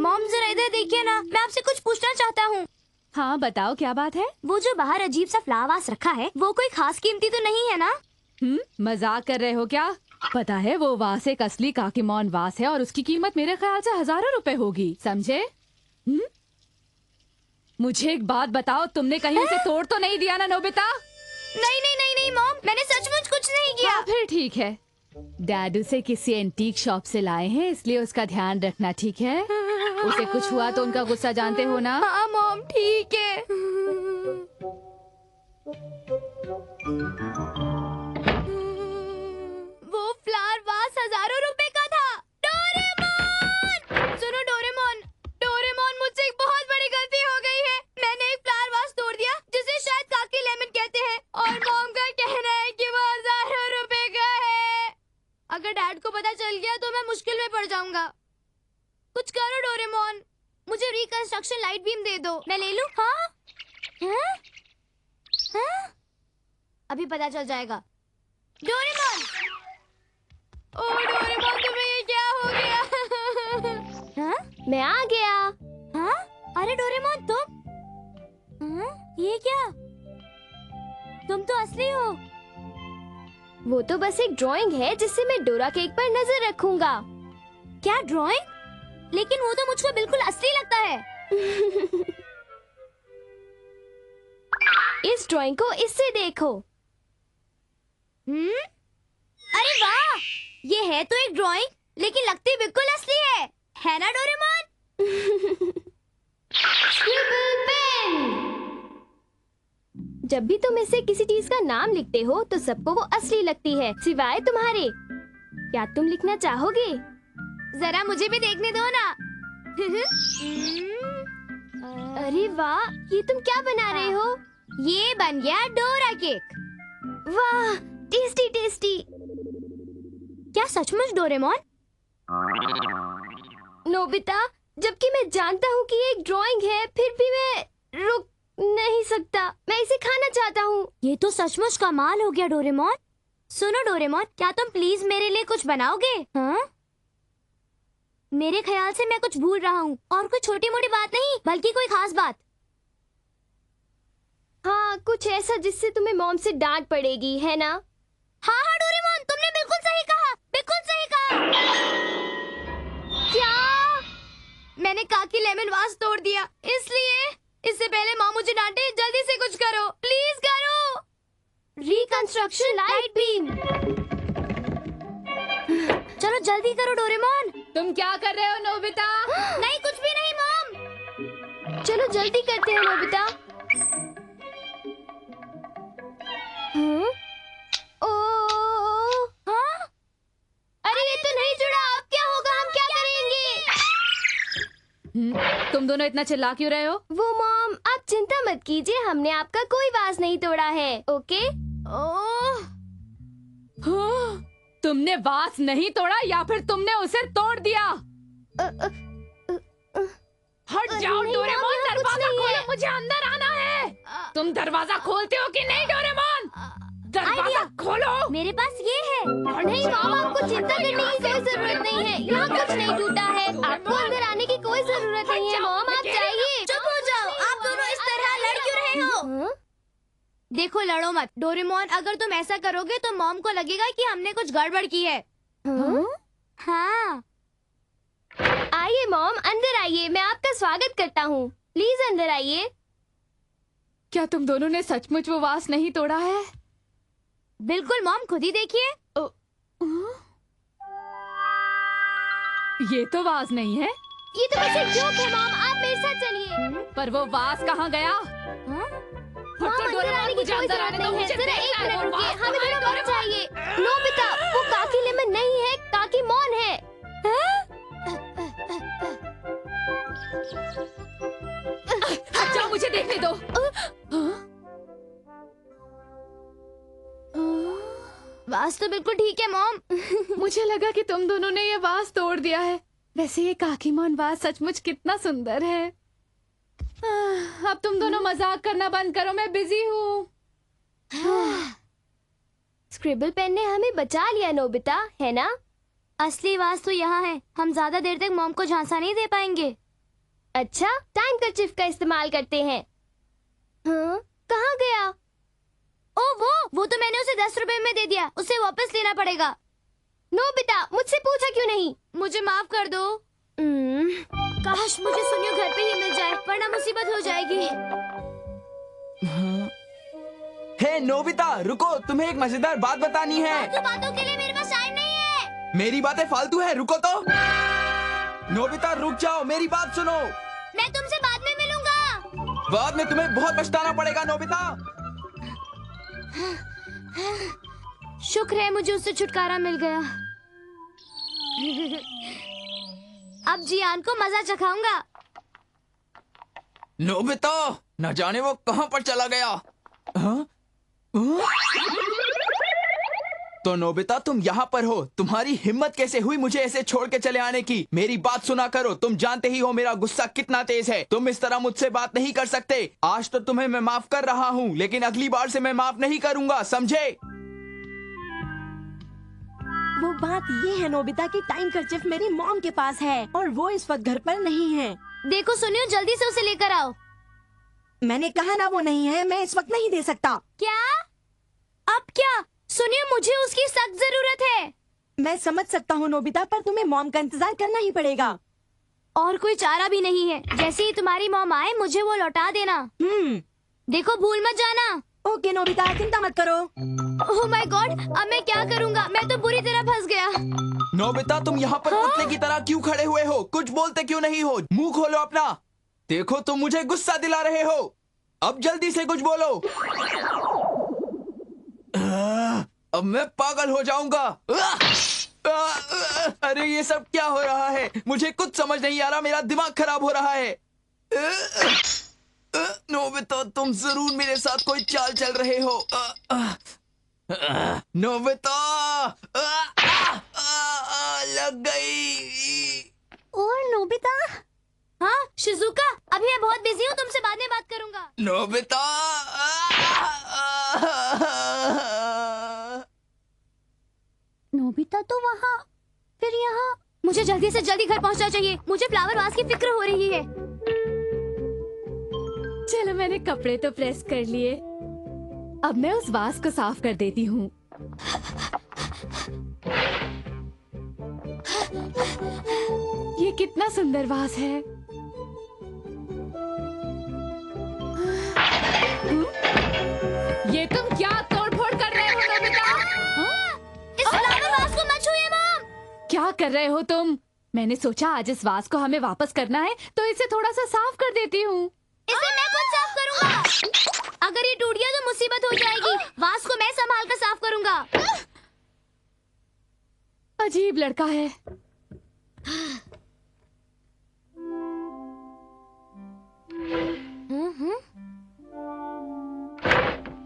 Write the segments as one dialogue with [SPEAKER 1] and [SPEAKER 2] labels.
[SPEAKER 1] Mom जरा इधर देखिए ना, मैं आपसे कुछ पूछना चाहता हूँ।
[SPEAKER 2] हाँ बताओ, क्या बात है?
[SPEAKER 1] वो जो बाहर अजीब सा फ्लावर वास रखा है, वो कोई खास कीमती तो नहीं है ना?
[SPEAKER 2] मजाक कर रहे हो क्या? पता है वो वास एक असली काकीमोन वास है और उसकी कीमत मेरे ख्याल से हजारों रुपए होगी, समझे? मुझे एक बात बताओ, तुमने कहीं उसे तोड़ तो नहीं दिया ना नोबिता?
[SPEAKER 1] नहीं नहीं नहीं नहीं मॉम, मैंने सचमुच कुछ नहीं किया।
[SPEAKER 2] हाँ, फिर ठीक है। डैड उसे किसी एंटीक शॉप से लाए हैं, इसलिए उसका ध्यान रखना, ठीक है? उसे कुछ हुआ तो उनका गुस्सा जानते हो ना?
[SPEAKER 1] हाँ मॉम, ठीक है। वो फ्लावर वास हजारों रुपए का था। डोरेमोन! सुनो डोरेमोन, डोरेमोन मुझसे एक बहुत बड़ी गलती हो गई है। मैंने एक फ्लावर वास तोड़ दिया जिसे शायद काकी लेमन कहते हैं, और मॉम का कहना है कि वो हजारों रुपए का है। अगर डैड को पता चल गया तो मैं मुश्किल में पड़ जाऊंगा। कुछ करो डोरेमोन, मुझे रिकंस्ट्रक्शन लाइट बीम दे दो, मैं ले लूं? हाँ? हाँ? हाँ? अभी पता चल जाएगा। डोरेमोन! ओ डोरेमोन, तुम्हें ये क्या हो गया? हाँ? मैं आ गया। हाँ? अरे डोरेमोन, तुम? हाँ? ये क्या? तुम तो असली हो। वो तो बस एक ड्राइंग है जिससे मैं डोरा केक पर नजर रखूंगा। क्या ड्राइंग? लेकिन वो तो मुझको बिल्कुल असली लगता है। इस ड्राइंग को इससे देखो। अरे वाह, ये है तो एक ड्राइंग, लेकिन लगती बिल्कुल असली है ना डोरेमोन? Scribble pen. जब भी तुम इससे किसी चीज का नाम लिखते हो तो सबको वो असली लगती है, सिवाय तुम्हारे। क्या तुम लिखना चाहोगे? जरा मुझे भी देखने दो ना। अरे वाह, ये तुम क्या बना रहे हो? ये बन गया डोरा केक। वाह, टेस्टी टेस्टी। क्या सचमुच डोरेमोन? नोबिता, जबकि मैं जानता हूँ कि ये एक ड्राइंग है, फिर भी मैं रुक नहीं सकता। मैं इसे खाना चाहता हूँ। ये तो सचमुच कमाल हो गया डोरेमोन। सुनो डोरेमोन, क्या तुम प्लीज मेरे लिए कुछ बनाओगे? हाँ? मेरे ख्याल से मैं कुछ भूल रहा हूँ, और कोई छोटी मोटी बात नहीं, बल्कि कोई खास बात। हाँ, कुछ ऐसा जिससे तुम्हें मॉम से डांट पड़ेगी, है ना? हाँ हाँ डोरेमोन, तुमने बिल्कुल सही कहा, बिल्कुल सही कहा। क्या? मैंने काकी लेमन वास तोड़ दिया, इसलिए इससे पहले माँ मुझे डांटे, जल्दी से कुछ करो, प्लीज करो। Reconstruction light beam. चलो जल्दी करो डोरेमोन।
[SPEAKER 2] तुम क्या कर रहे हो नोबिता?
[SPEAKER 1] नहीं, कुछ भी नहीं मॉम। चलो जल्दी करते हैं नोबिता। हाँ? ओ, हाँ? अरे ये तो नहीं जुड़ा, अब क्या होगा, हम क्या करेंगे?
[SPEAKER 2] तुम दोनों इतना चिल्ला क्यों रहे हो?
[SPEAKER 1] वो मॉम, आप चिंता मत कीजिए, हमने आपका कोई वास नहीं तोड़ा है, ओके? ओह,
[SPEAKER 2] हाँ, तुमने वास नहीं तोड़ा या फिर तुमने उसे तोड़ दिया? हट जाओ डोरेमोन, दरवाजा खोलो, मुझे अंदर आना है। तुम दरवाजा खोलते हो कि नहीं डोरेमोन? दरवाजा खोलो।
[SPEAKER 1] मेरे पास ये है। नहीं मॉम, आपको चिंता करने की कोई जरूरत नहीं है, यहाँ कुछ नहीं टूटा है, आपको अंदर आने की कोई जरूरत नहीं है मॉम, आप जाइए। चुप हो जाओ, आप दोनों इस तरह लड़ क्यों रहे हो? देखो लड़ो मत डोरेमोन, अगर तुम ऐसा करोगे तो मॉम को लगेगा कि हमने कुछ गड़बड़ की है। हाँ। आइए मॉम, अंदर आइए, मैं आपका स्वागत करता हूँ, प्लीज अंदर आइए।
[SPEAKER 2] क्या तुम दोनों ने सचमुच वो वास नहीं तोड़ा है?
[SPEAKER 1] बिल्कुल मॉम, खुद ही देखिए।
[SPEAKER 2] ये तो वास नहीं है।
[SPEAKER 1] ये तो बस एक जोक है मॉम, आप मेरे साथ चलिए।
[SPEAKER 2] पर वो वास कहाँ गया?
[SPEAKER 1] मॉम, अंदर आने की कोई जरूरत नहीं है, जरा एक मिनट रुकिए, हमें थोड़ा वक्त चाहिए। नोबिता, वो काकी लेमन नहीं है, काकी मॉन है।
[SPEAKER 2] अच्छा मुझे देखने दो।
[SPEAKER 1] वास तो बिल्कुल ठीक है मॉम।
[SPEAKER 2] मुझे लगा कि तुम दोनों ने ये वास तोड़ दिया है। वैसे ये काकीमोन वास सचमुच कितना सुंदर है। अब तुम दोनों मजाक करना बंद करो, मैं बिजी हूँ।
[SPEAKER 1] स्क्रिबल पेन ने हमें बचा लिया नोबिता, है ना? असली वास तो यहाँ है, हम ज्यादा देर तक मॉम को झांसा नहीं दे पाएंगे। अच्छा, टाइम कर्चिफ का इस्तेमाल करते हैं। हाँ, कहाँ गया? ओ वो तो मैंने उसे 10 रुपए में दे दिया, उसे वापस लेना पड़ेगा। नोबिता, मुझसे पूछा क्यों नहीं? मुझे माफ कर दो। काश मुझे सुनियो घर पे ही मिल जाए, वरना मुसीबत हो जाएगी।
[SPEAKER 3] हे नोबिता, रुको, तुम्हें एक मजेदार बात बतानी है।
[SPEAKER 1] फालतू बातों के लिए मेरे पास टाइम नहीं है।
[SPEAKER 3] मेरी बातें फालतू है, रुको तो। नोबिता रुक जाओ, मेरी बात सुनो।
[SPEAKER 1] मैं तुमसे बाद में मिलूंगा।
[SPEAKER 3] बाद में तुम्हें बहुत पछताना पड़ेगा नोबिता।
[SPEAKER 1] शुक्र है मुझे उससे छुटकारा मिल गया। अब जियान को मजा चखाऊंगा।
[SPEAKER 3] नोबिता, न जाने वो कहां पर चला गया। हाँ? हाँ? तो नोबिता, तुम यहाँ पर हो। तुम्हारी हिम्मत कैसे हुई मुझे ऐसे छोड़ के चले आने की? मेरी बात सुना करो, तुम जानते ही हो मेरा गुस्सा कितना तेज है। तुम इस तरह मुझसे बात नहीं कर सकते। आज तो तुम्हें मैं माफ कर रहा हूँ, लेकिन अगली बार से मैं माफ नहीं करूंगा, समझे?
[SPEAKER 4] वो बात ये है नोबिता कि टाइम कर्चिफ मेरी मॉम के पास है और वो इस वक्त घर पर नहीं है।
[SPEAKER 1] देखो सुनियो, जल्दी से उसे लेकर आओ।
[SPEAKER 4] मैंने कहा ना वो नहीं है, मैं इस वक्त नहीं दे सकता।
[SPEAKER 1] क्या? अब क्या? सुनिए, मुझे उसकी सख्त जरूरत है।
[SPEAKER 4] मैं समझ सकता हूँ नोबिता, पर तुम्हें मॉम का इंतजार करना ही पड़ेगा।
[SPEAKER 1] और कोई चारा भी नहीं है। जैसे ही तुम्हारी मॉम आए मुझे वो लौटा देना। देखो भूल मत जाना।
[SPEAKER 4] ओके नोबिता, चिंता मत करो।
[SPEAKER 1] ओह माय गॉड, अब मैं क्या करूँगा? मैं तो बुरी तरह फंस गया।
[SPEAKER 3] नोबिता, तुम यहाँ पर कुत्ते की तरह क्यों खड़े हुए हो? कुछ बोलते क्यों नहीं हो? मुंह खोलो अपना। देखो, तुम मुझे गुस्सा दिला रहे हो। अब जल्दी से कुछ बोलो। अब मैं पागल हो जाऊंगा। अरे ये सब क्या हो रहा है? मुझे कुछ समझ नहीं आ रहा, मेरा दिमाग खराब हो रहा है। नोबिता, तुम जरूर मेरे साथ कोई चाल चल रहे हो। नोबिता, लग गई।
[SPEAKER 1] और नोबिता? हाँ शिजुका, अभी मैं बहुत बिजी हूँ, तुमसे बाद में बात करूँगा।
[SPEAKER 3] नोबिता,
[SPEAKER 1] नोबिता तो वहाँ, फिर यहाँ। मुझे जल्दी से जल्दी घर पहुँचना चाहिए। मुझे फ्लावर वास की फिक्र हो रही है।
[SPEAKER 2] चलो, मैंने कपड़े तो प्रेस कर लिए, अब मैं उस वास को साफ कर देती हूँ। ये कितना सुंदर वास है। ये तुम क्या तोड़फोड़ कर रहे हो नोबिता?
[SPEAKER 1] इस फ्लावर वास को मत छूइए मॉम।
[SPEAKER 2] क्या कर रहे हो तुम? मैंने सोचा आज इस वास को हमें वापस करना है, तो इसे थोड़ा सा साफ कर देती हूँ।
[SPEAKER 1] इसे मैं खुद साफ करूँगा। अगर ये टूट गया तो मुसीबत हो जाएगी। वास को मैं संभाल कर साफ करूँगा।
[SPEAKER 2] अजीब लड़का है।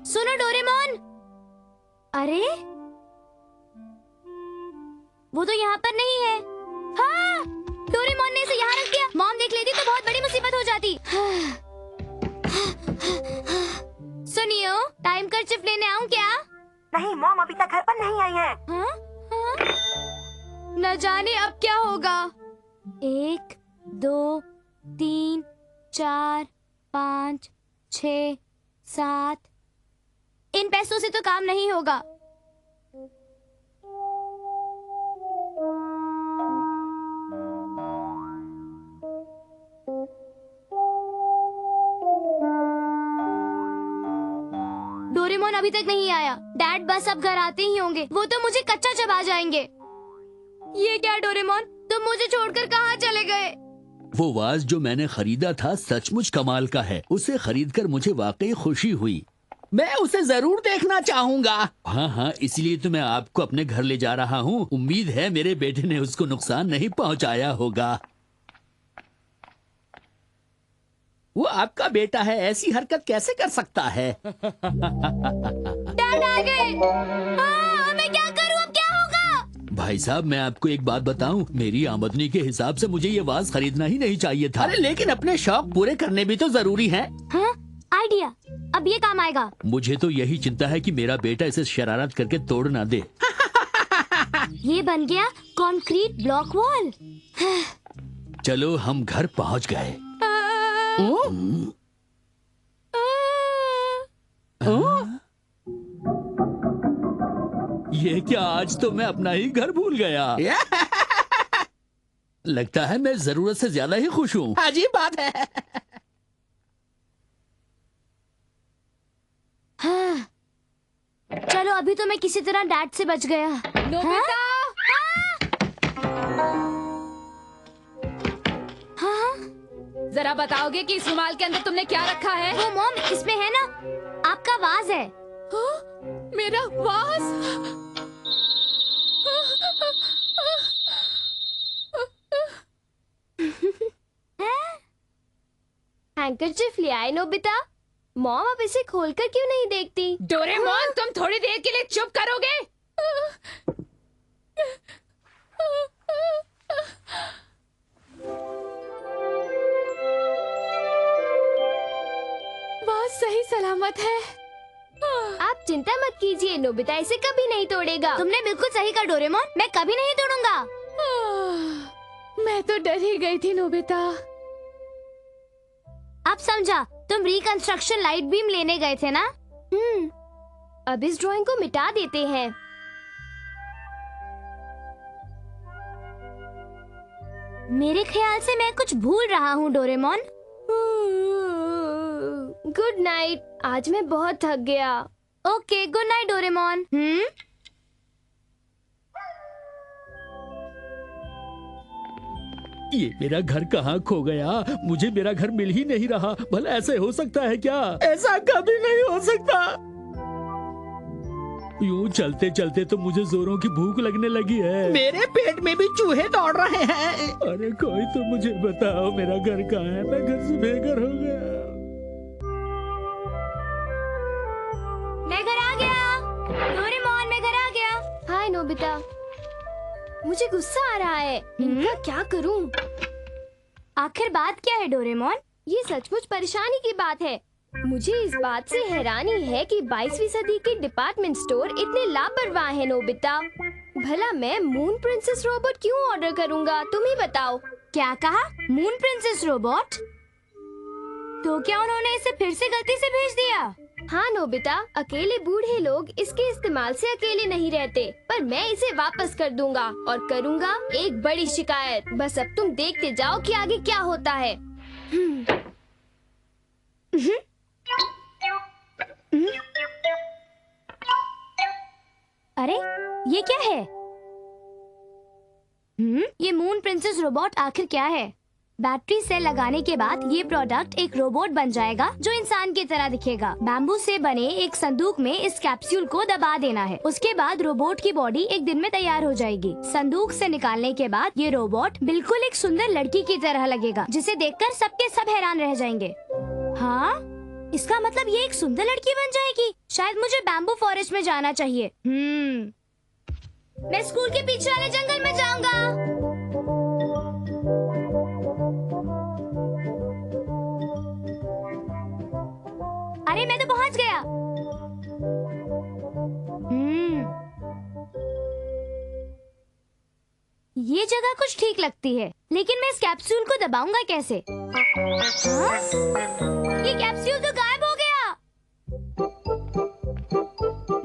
[SPEAKER 1] सुनो डोरेमोन। अरे वो तो यहाँ पर नहीं है। हाँ, डोरेमोन ने इसे यहाँ रख दिया। मॉम देख लेती तो बहुत बड़ी मुसीबत हो जाती। सुनियो, टाइम कर्चिफ लेने आऊँ क्या?
[SPEAKER 4] नहीं, मॉम अभी तक घर पर नहीं आई है।
[SPEAKER 1] हाँ? हाँ? न जाने अब क्या होगा। 1 2 3 4 5 6 7। इन पैसों से तो काम नहीं होगा। डोरेमोन अभी तक नहीं आया। डैड बस अब घर आते ही होंगे। वो तो मुझे कच्चा चबा जाएंगे। ये क्या डोरेमोन, तुम मुझे छोड़कर कहाँ चले गए?
[SPEAKER 5] वो वाज जो मैंने खरीदा था सचमुच कमाल का है। उसे खरीदकर मुझे वाकई खुशी हुई। मैं उसे जरूर देखना चाहूंगा। हाँ हाँ, इसलिए तो मैं आपको अपने घर ले जा रहा हूँ। उम्मीद है मेरे बेटे ने उसको नुकसान नहीं पहुँचाया होगा। वो आपका बेटा है, ऐसी हरकत कैसे कर सकता है?
[SPEAKER 1] डैड आ गए। हाँ, मैं क्या करूँ? अब क्या होगा?
[SPEAKER 5] भाई साहब, मैं आपको एक बात बताऊं, मेरी आमदनी के हिसाब से मुझे ये वाज खरीदना ही नहीं चाहिए था। अरे लेकिन अपने शौक पूरे करने भी तो जरूरी है।
[SPEAKER 1] हाँ? आइडिया, अब ये काम आएगा।
[SPEAKER 5] मुझे तो यही चिंता है कि मेरा बेटा इसे शरारत करके तोड़ ना दे।
[SPEAKER 1] ये बन गया कंक्रीट ब्लॉक वॉल।
[SPEAKER 5] चलो, हम घर पहुंच गए। ये क्या, आज तो मैं अपना ही घर भूल गया। लगता है मैं जरूरत से ज्यादा ही खुश हूँ।
[SPEAKER 6] अजीब बात है।
[SPEAKER 1] हाँ। चलो अभी तो मैं किसी तरह डैड से बच गया।
[SPEAKER 2] नोबिता!
[SPEAKER 1] हाँ?
[SPEAKER 2] जरा बताओगे कि इस रुमाल के अंदर तुमने क्या रखा है?
[SPEAKER 1] वो मॉम, इसमें है ना आपका वाज है।
[SPEAKER 2] हाँ? मेरा वास?
[SPEAKER 1] हैंकरचिफ ले आए नोबिता। मॉम अब इसे खोलकर क्यों नहीं देखती?
[SPEAKER 2] डोरेमोन, तुम थोड़ी देर के लिए चुप करोगे? वास सही सलामत है।
[SPEAKER 1] आप चिंता मत कीजिए, नोबिता इसे कभी नहीं तोड़ेगा। तुमने बिल्कुल सही कहा डोरेमोन, मैं कभी नहीं तोड़ूंगा।
[SPEAKER 2] मैं तो डर ही गई थी नोबिता।
[SPEAKER 1] अब समझा, तुम रिकंस्ट्रक्शन लाइट बीम लेने गए थे ना? अब इस ड्राइंग को मिटा देते हैं। मेरे ख्याल से मैं कुछ भूल रहा हूँ डोरेमोन। गुड नाइट, आज मैं बहुत थक गया। Okay, good night Doraemon.
[SPEAKER 5] ये मेरा घर कहाँ खो गया? मुझे मेरा घर मिल ही नहीं रहा। भला ऐसे हो सकता है क्या? ऐसा कभी नहीं हो सकता। यूं चलते चलते तो मुझे जोरों की भूख लगने लगी है।
[SPEAKER 6] मेरे पेट में भी चूहे दौड़ रहे हैं।
[SPEAKER 5] अरे कोई तो मुझे बताओ, मेरा घर कहाँ है? मैं घर से बेघर हो गया।
[SPEAKER 1] मैं घर आ गया। डोरेमोन, मैं घर आ गया। हाय नोबिता, मुझे गुस्सा आ रहा है। इनका क्या करूं? आखिर बात क्या है डोरेमोन? ये सचमुच परेशानी की बात है। मुझे इस बात से हैरानी है कि 22वीं सदी के डिपार्टमेंट स्टोर इतने लापरवाह हैं नोबिता। भला मैं मून प्रिंसेस रोबोट क्यों ऑर्डर करूंगा? तुम ही बताओ। क्या कहा? Moon princess robot? तो क्या उन्होंने इसे फिर से गलती से भेज दिया? हाँ नोबिता, अकेले बूढ़े लोग इसके इस्तेमाल से अकेले नहीं रहते। पर मैं इसे वापस कर दूंगा और करूंगा एक बड़ी शिकायत। बस अब तुम देखते जाओ कि आगे क्या होता है। अरे ये क्या है? ये मून प्रिंसेस रोबोट आखिर क्या है? बैटरी सेल लगाने के बाद ये प्रोडक्ट एक रोबोट बन जाएगा जो इंसान की तरह दिखेगा। बैम्बू से बने एक संदूक में इस कैप्सूल को दबा देना है। उसके बाद रोबोट की बॉडी एक दिन में तैयार हो जाएगी। संदूक से निकालने के बाद ये रोबोट बिल्कुल एक सुंदर लड़की की तरह लगेगा, जिसे देखकर सबके सब हैरान रह जाएंगे। हाँ, इसका मतलब ये एक सुंदर लड़की बन जाएगी। शायद मुझे बैम्बू फॉरेस्ट में जाना चाहिए। मैं स्कूल के पीछे वाले जंगल में जाऊंगा। अरे मैं तो पहुंच गया। ये जगह कुछ ठीक लगती है, लेकिन मैं इस कैप्सूल को दबाऊंगा कैसे? हाँ? ये कैप्सूल तो गायब हो गया।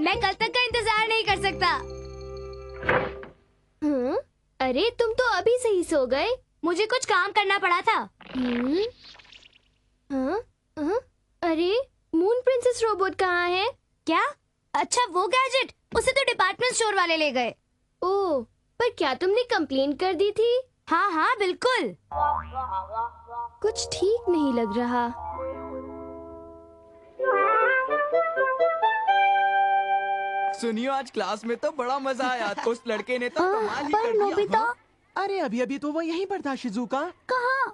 [SPEAKER 1] मैं कल तक का इंतजार नहीं कर सकता। अरे तुम तो अभी सही सो गए। मुझे कुछ काम करना पड़ा था। अरे मून प्रिंसेस रोबोट कहाँ है? क्या? अच्छा वो गैजेट, उसे तो डिपार्टमेंट स्टोर वाले ले गए। ओह, पर क्या तुमने कंप्लेन कर दी थी? हाँ हाँ बिल्कुल। कुछ ठीक नहीं लग रहा।
[SPEAKER 3] सुनियो, आज क्लास में तो बड़ा मजा आया। उस लड़के ने तो कमाल ही कर दिया।
[SPEAKER 1] नोबिता
[SPEAKER 3] हाँ?
[SPEAKER 6] अरे अभी अभी तो वो यहीं पर था शिजुका।
[SPEAKER 1] कहाँ?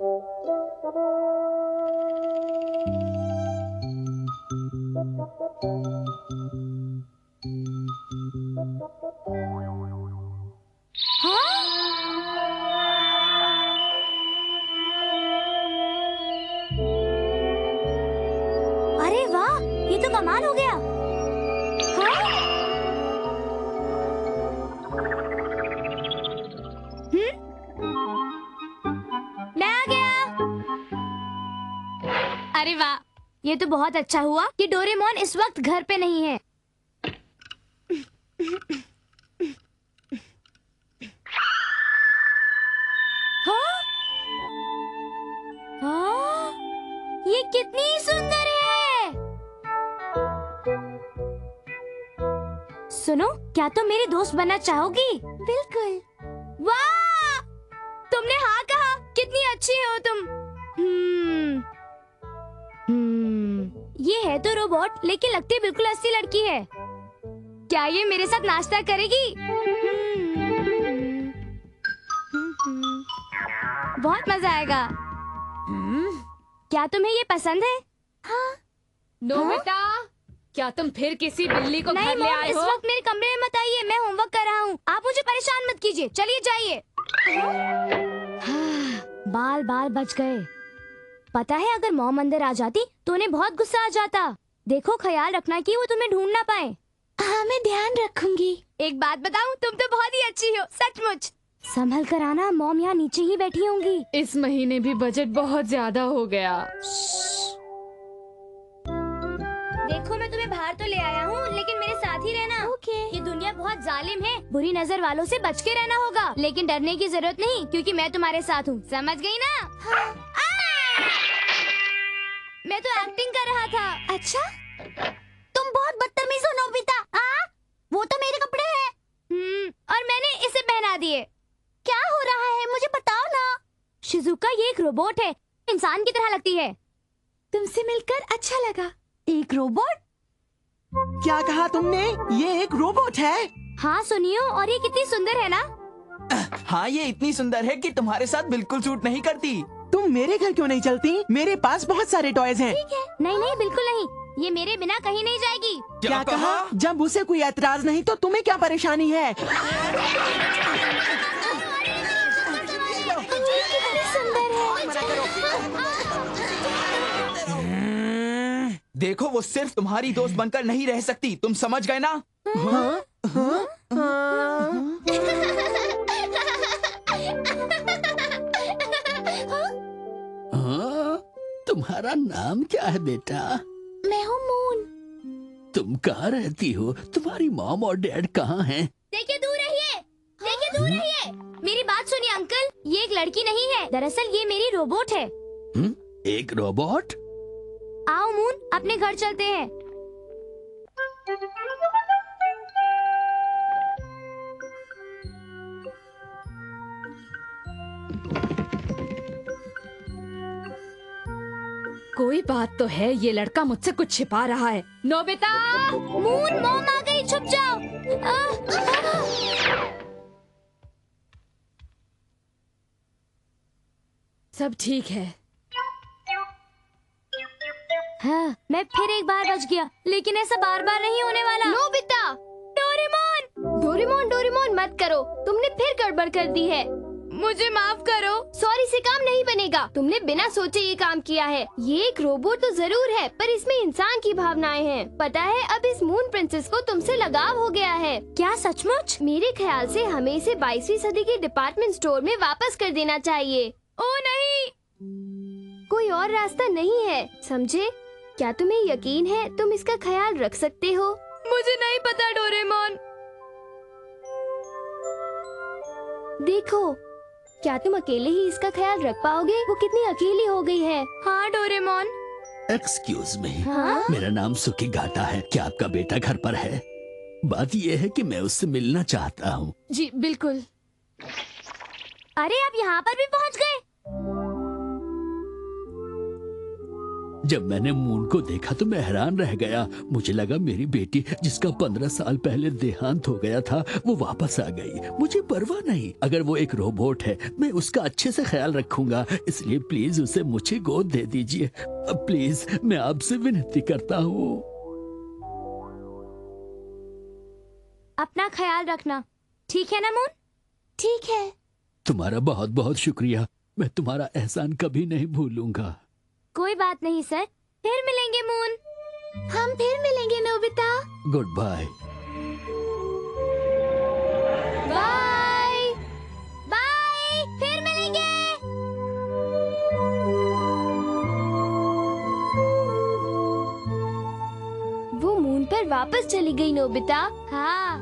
[SPEAKER 1] अरे वाह, ये तो कमाल हो गया। मैं आ गया। अरे वाह, ये तो बहुत अच्छा हुआ कि डोरेमोन इस वक्त घर पे नहीं है। हाँ? हाँ? ये कितनी सुंदर है। सुनो, क्या तुम मेरी दोस्त बनना चाहोगी? बिल्कुल। वाह, तुमने हाँ कहा। कितनी अच्छी हो तुम। ये है तो रोबोट, लेकिन लगती बिल्कुल असली लड़की है। क्या ये मेरे साथ नाश्ता करेगी? बहुत मजा आएगा। क्या तुम्हें ये पसंद है? हाँ।
[SPEAKER 2] नोबिता, क्या तुम फिर किसी बिल्ली को
[SPEAKER 1] नहीं
[SPEAKER 2] घर ले
[SPEAKER 1] मॉम,
[SPEAKER 2] आए
[SPEAKER 1] इस
[SPEAKER 2] हो?
[SPEAKER 1] वक्त मेरे कमरे में मत आइए, मैं होमवर्क कर रहा हूँ। आप मुझे परेशान मत कीजिए, चलिए जाइए। बाल बाल बच गए। पता है, अगर मॉम अंदर आ जाती तो उन्हें बहुत गुस्सा आ जाता। देखो, ख्याल रखना कि वो तुम्हें ढूंढ ना पाए। हाँ, मैं ध्यान रखूंगी। एक बात बताऊं, तुम तो बहुत ही अच्छी हो, सचमुच। संभल कर आना, मॉम यहाँ नीचे ही बैठी होंगी।
[SPEAKER 2] इस महीने भी बजट बहुत ज्यादा हो गया।
[SPEAKER 1] देखो, मैं तुम्हें बाहर तो ले आया हूँ, लेकिन मेरे साथ ही रहना। ओके। ये दुनिया बहुत जालिम है, बुरी नजर वालों से बच के रहना होगा। लेकिन डरने की जरूरत नहीं, क्योंकि मैं तुम्हारे साथ हूँ। समझ गई ना? हाँ। मैं तो एक्टिंग कर रहा था। अच्छा? तुम बहुत बदतमीज हो नोबिता। वो तो मेरे कपड़े हैं। और मैंने इसे पहना दिए। क्या हो रहा है, मुझे बताओ ना। शिजुका, ये एक रोबोट है, इंसान की तरह लगती है। तुमसे मिलकर अच्छा लगा। एक रोबोट?
[SPEAKER 6] क्या कहा तुमने? ये एक रोबोट है?
[SPEAKER 1] हाँ सुनियो, और ये कितनी सुंदर है ना।
[SPEAKER 3] हाँ, ये इतनी सुंदर है कि तुम्हारे साथ बिल्कुल सूट नहीं करती।
[SPEAKER 6] तुम मेरे घर क्यों नहीं चलती? मेरे पास बहुत सारे टॉयज हैं।
[SPEAKER 1] ठीक है। नहीं नहीं, बिल्कुल नहीं, ये मेरे बिना कहीं नहीं जाएगी।
[SPEAKER 6] क्या कहा? जब उसे कोई ऐतराज नहीं तो तुम्हें क्या परेशानी है?
[SPEAKER 1] कितनी सुंदर है।
[SPEAKER 3] देखो, वो सिर्फ तुम्हारी दोस्त बनकर नहीं रह सकती, तुम समझ गए ना?
[SPEAKER 6] हाँ? हाँ?
[SPEAKER 5] हाँ? तुम्हारा नाम क्या है बेटा?
[SPEAKER 1] मैं हूँ मून।
[SPEAKER 5] तुम कहाँ रहती हो? तुम्हारी मॉम और डैड कहाँ हैं?
[SPEAKER 1] देखिए, दूर रहिए, देखिए, दूर रहिए। मेरी बात सुनिए अंकल, ये एक लड़की नहीं है, दरअसल ये मेरी रोबोट है।
[SPEAKER 5] एक रोबोट?
[SPEAKER 1] आओ मून, अपने घर चलते हैं।
[SPEAKER 2] कोई बात तो है, ये लड़का मुझसे कुछ छिपा रहा है। नोबिता!
[SPEAKER 1] मून, मॉम आ गई, छुप जाओ।
[SPEAKER 2] सब ठीक है।
[SPEAKER 1] हाँ, मैं फिर एक बार बच गया, लेकिन ऐसा बार बार नहीं होने वाला। नोबिता! डोरेमोन! डोरेमोन, डोरेमोन मत करो, तुमने फिर गड़बड़ कर दी है। मुझे माफ करो। सॉरी से काम नहीं बनेगा, तुमने बिना सोचे ये काम किया है। ये एक रोबोट तो जरूर है, पर इसमें इंसान की भावनाएं हैं। पता है, अब इस मून प्रिंसेस को तुमसे लगाव हो गया है। क्या सचमुच? मेरे ख्याल से हमें इसे 22वीं सदी के डिपार्टमेंट स्टोर में वापस कर देना चाहिए। ओ नहीं, कोई और रास्ता नहीं है, समझे? क्या तुम्हें यकीन है तुम इसका ख्याल रख सकते हो? मुझे नहीं पता डोरेमोन। देखो, क्या तुम अकेले ही इसका ख्याल रख पाओगे? वो कितनी अकेली हो गई है। हाँ डोरेमोन।
[SPEAKER 5] एक्सक्यूज मी,
[SPEAKER 1] हाँ?
[SPEAKER 5] मेरा नाम सुकीगाटा है। क्या आपका बेटा घर पर है? बात यह है कि मैं उससे मिलना चाहता हूँ।
[SPEAKER 2] जी बिल्कुल।
[SPEAKER 1] अरे, आप यहाँ पर भी पहुँच गए।
[SPEAKER 5] जब मैंने मून को देखा तो मैं हैरान रह गया। मुझे लगा मेरी बेटी, जिसका 15 साल पहले देहांत हो गया था, वो वापस आ गई। मुझे परवाह नहीं, अगर वो एक रोबोट है मैं उसका अच्छे से ख्याल रखूंगा। इसलिए प्लीज उसे मुझे गोद दे दीजिए। प्लीज, मैं आपसे विनती करता हूँ।
[SPEAKER 1] अपना ख्याल रखना, ठीक है ना मून? ठीक है।
[SPEAKER 5] तुम्हारा बहुत बहुत शुक्रिया, मैं तुम्हारा एहसान कभी नहीं भूलूंगा।
[SPEAKER 1] कोई बात नहीं सर, फिर मिलेंगे मून। हम फिर मिलेंगे Nobita.
[SPEAKER 5] Good bye.
[SPEAKER 1] Bye bye, फिर मिलेंगे। वापस चली गई नोबिता। हाँ